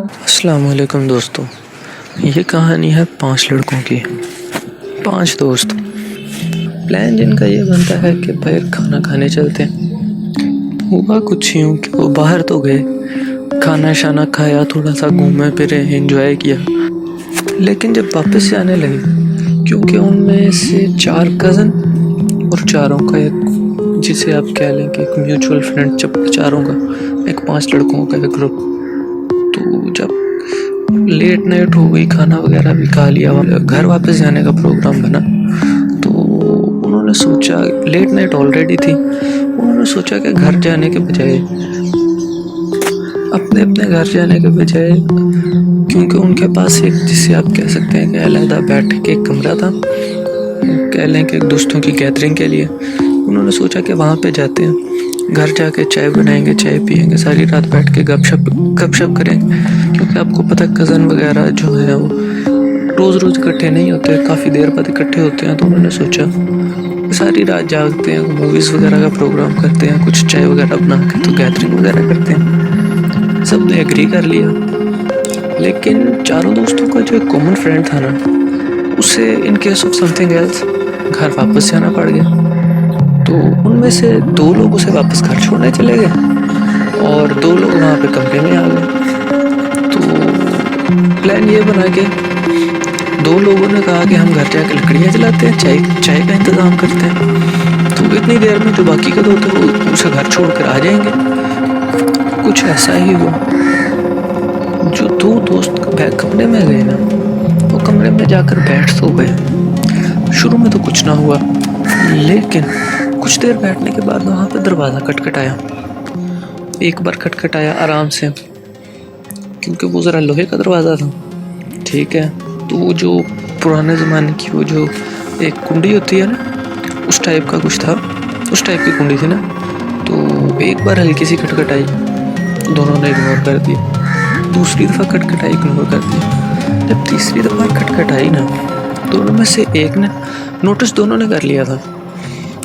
السلام علیکم دوستو، یہ کہانی ہے 5 لڑکوں کی، 5 دوست۔ پلان جن کا یہ بنتا ہے کہ باہر کھانا کھانے چلتے ہیں۔ ہوا کچھ یوں کہ وہ باہر تو گئے، کھانا شانا کھایا، تھوڑا سا گھومے پھرے، انجوائے کیا، لیکن جب واپس سے آنے لگے، کیونکہ ان میں سے 4 کزن اور چاروں کا ایک، جسے آپ کہہ لیں کہ ایک میوچول فرینڈ، جب چاروں کا ایک 5 لڑکوں کا ایک گروپ، تو جب لیٹ نائٹ ہو گئی، کھانا وغیرہ بھی کھا لیا، گھر واپس جانے کا پروگرام بنا، تو انہوں نے سوچا، لیٹ نائٹ آلریڈی تھی، انہوں نے سوچا کہ گھر جانے کے بجائے، اپنے گھر جانے کے بجائے، کیونکہ ان کے پاس ایک، جسے آپ کہہ سکتے ہیں کہ علیحدہ بیٹھ کے ایک کمرہ تھا، کہہ لیں کہ دوستوں کی گیدرنگ کے لیے، انہوں نے سوچا کہ وہاں پہ جاتے ہیں، گھر جا کے چائے بنائیں گے، چائے پیئیں گے، ساری رات بیٹھ کے گپ شپ کریں گے، کیونکہ آپ کو پتہ کزن وغیرہ جو ہیں وہ روز اکٹھے نہیں ہوتے، کافی دیر بعد اکٹھے ہوتے ہیں، تو انہوں نے سوچا ساری رات جاگتے ہیں، موویز وغیرہ کا پروگرام کرتے ہیں، کچھ چائے وغیرہ بنا کے تو گیدرنگ وغیرہ کرتے ہیں۔ سب نے ایگری کر لیا، لیکن چاروں دوستوں کا جو ایک کامن فرینڈ تھا نا، اسے in case of something else گھر واپس جانا پڑ گیا، تو ان میں سے 2 لوگ اسے واپس گھر چھوڑنے چلے گئے اور 2 لوگ وہاں پہ کمرے میں آ گئے۔ تو پلان یہ بنا کہ 2 لوگوں نے کہا کہ ہم گھر جا کے لکڑیاں جلاتے ہیں، چائے کا انتظام کرتے ہیں، تو اتنی دیر میں جو باقی کے 2 تھے وہ اسے گھر چھوڑ کر آ جائیں گے۔ کچھ ایسا ہی ہوا، جو 2 دوست کمرے میں گئے نا، وہ کمرے میں جا کر بیٹھ تو گئے، شروع میں تو کچھ نہ ہوا، لیکن کچھ دیر بیٹھنے کے بعد وہاں پہ دروازہ کھٹکھٹایا، ایک بار کھٹکھٹایا آرام سے، کیونکہ وہ ذرا لوہے کا دروازہ تھا، ٹھیک ہے، تو وہ جو پرانے زمانے کی وہ جو ایک کنڈی ہوتی ہے نا، اس ٹائپ کا کچھ تھا، اس ٹائپ کی کنڈی تھی نا، تو ایک بار ہلکی سی کھٹکھٹائی، دونوں نے اگنور کر دی، دوسری دفعہ کھٹکھٹائی، اگنور کر دی، جب تیسری دفعہ کھٹکھٹائی نا، دونوں میں سے ایک نے نوٹس، دونوں نے کر لیا تھا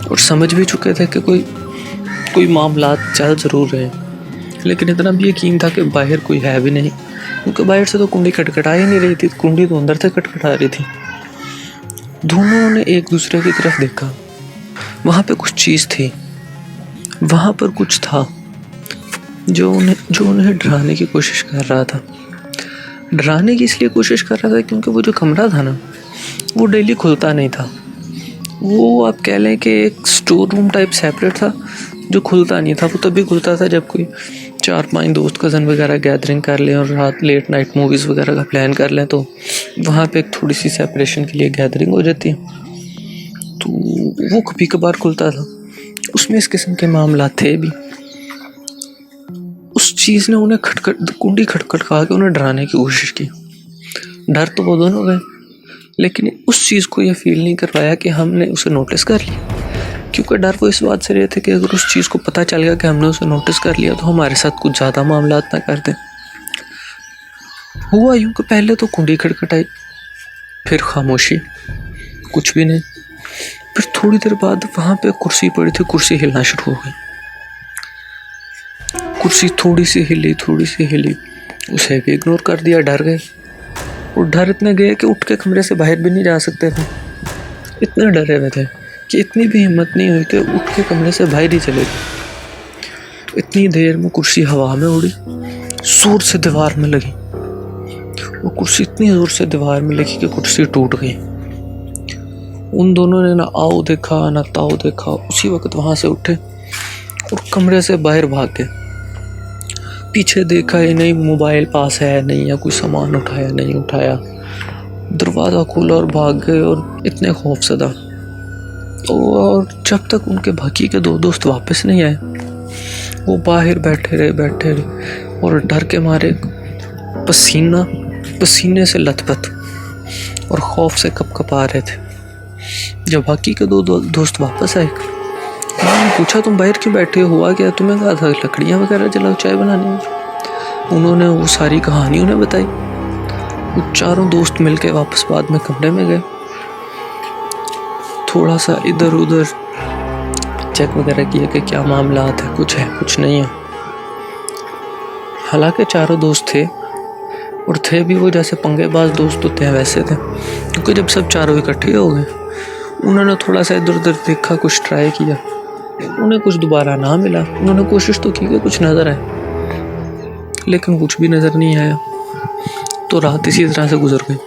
اور سمجھ بھی چکے تھے کہ کوئی معاملات چل ضرور رہے، لیکن اتنا بھی یقین تھا کہ باہر کوئی ہے بھی نہیں، کیونکہ باہر سے تو کنڈی کھٹکھٹا ہی نہیں رہی تھی، کنڈی تو اندر سے کھٹکھٹا رہی تھی۔ دونوں نے ایک دوسرے کی طرف دیکھا، وہاں پہ کچھ چیز تھی، وہاں پر کچھ تھا جو انہیں ڈرانے کی کوشش کر رہا تھا۔ ڈرانے کی اس لیے کوشش کر رہا تھا کیونکہ وہ جو کمرہ تھا نا، وہ ڈیلی کھلتا نہیں تھا، وہ آپ کہہ لیں کہ ایک سٹور روم ٹائپ سیپریٹ تھا، جو کھلتا نہیں تھا، وہ تبھی کھلتا تھا جب کوئی 4-5 دوست کزن وغیرہ گیدرنگ کر لیں اور رات لیٹ نائٹ موویز وغیرہ کا پلان کر لیں، تو وہاں پہ ایک تھوڑی سی سیپریشن کے لیے گیدرنگ ہو جاتی ہے، تو وہ کبھی کبھار کھلتا تھا، اس میں اس قسم کے معاملات تھے بھی۔ اس چیز نے انہیں کنڈی کھٹکھٹا کے انہیں ڈرانے کی کوشش کی، ڈر تو وہ دونوں گئے، لیکن اس چیز کو یہ فیل نہیں کر پایا کہ ہم نے اسے نوٹس کر لیا، کیونکہ ڈر وہ اس بات سے رہے تھے کہ اگر اس چیز کو پتہ چل گیا کہ ہم نے اسے نوٹس کر لیا تو ہمارے ساتھ کچھ زیادہ معاملات نہ کر دیں۔ ہوا یوں کہ پہلے تو کنڈی کھٹکھٹائی، پھر خاموشی، کچھ بھی نہیں، پھر تھوڑی دیر بعد وہاں پہ کرسی پڑی تھی، کرسی ہلنا شروع ہو گئی، کرسی تھوڑی سی ہلی، اسے بھی اگنور کر دیا، ڈر گئے، اور ڈر اتنے گئے کہ اٹھ کے کمرے سے باہر بھی نہیں جا سکتے تھے، اتنے ڈرے ہوئے تھے کہ اتنی بھی ہمت نہیں ہوئی کہ اٹھ کے کمرے سے باہر ہی چلے گئے۔ تو اتنی دیر میں کرسی ہوا میں اڑی، زور سے دیوار میں لگی، وہ کرسی اتنی زور سے دیوار میں لگی کہ کرسی ٹوٹ گئی۔ ان دونوں نے نہ آؤ دیکھا نہ تاؤ دیکھا، اسی وقت وہاں سے اٹھے اور کمرے سے باہر بھاگ گئے، پیچھے دیکھا ہی نہیں، موبائل پاس ہے نہیں، یا کوئی سامان اٹھایا نہیں اٹھایا، دروازہ کھولا اور بھاگ گئے، اور اتنے خوف زدہ، اور جب تک ان کے باقی کے 2 دوست واپس نہیں آئے، وہ باہر بیٹھے رہے اور ڈر کے مارے پسینے سے لت پت اور خوف سے کپ کپا رہے تھے۔ جب باقی کے 2 دوست واپس آئے، میں نے پوچھا تم باہر کیوں بیٹھے، ہوا کیا، تمہیں کہا تھا لکڑیاں وغیرہ جلاؤ چائے بنانی ہے۔ انہوں نے وہ ساری کہانی انہیں بتائی، وہ چاروں دوست مل کے واپس بعد میں کمرے میں گئے، تھوڑا سا ادھر ادھر چیک وغیرہ کیا کہ کیا معاملات ہے، کچھ نہیں ہے، حالانکہ چاروں دوست تھے، اور تھے بھی وہ جیسے پنگے باز دوست ہوتے ہیں ویسے تھے، کیونکہ جب سب چاروں اکٹھے ہو گئے انہوں نے تھوڑا سا ادھر ادھر دیکھا، کچھ ٹرائی کیا، انہیں کچھ دوبارہ نہ ملا۔ انہوں نے کوشش تو کی کہ کچھ نظر آئے، لیکن کچھ بھی نظر نہیں آیا، تو رات اسی طرح سے گزر گئی۔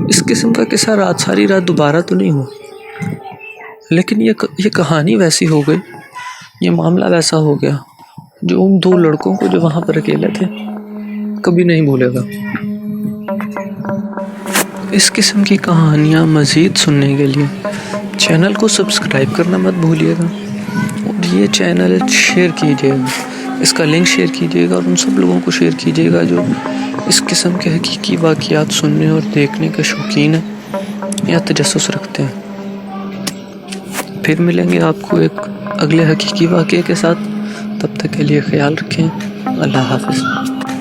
اس قسم کا قصہ ساری رات دوبارہ تو نہیں ہوا، لیکن یہ کہانی ویسی ہو گئی، یہ معاملہ ویسا ہو گیا جو ان دو لڑکوں کو جو وہاں پر اکیلے تھے کبھی نہیں بھولے گا۔ اس قسم کی کہانیاں مزید سننے کے لیے چینل کو سبسکرائب کرنا مت بھولیے گا، اور یہ چینل شیئر کیجیے گا، اس کا لنک شیئر کیجیے گا، اور ان سب لوگوں کو شیئر کیجیے گا جو اس قسم کے حقیقی واقعات سننے اور دیکھنے کے شوقین ہیں یا تجسس رکھتے ہیں۔ پھر ملیں گے آپ کو ایک اگلے حقیقی واقعے کے ساتھ، تب تک کے لیے خیال رکھیں۔ اللہ حافظ۔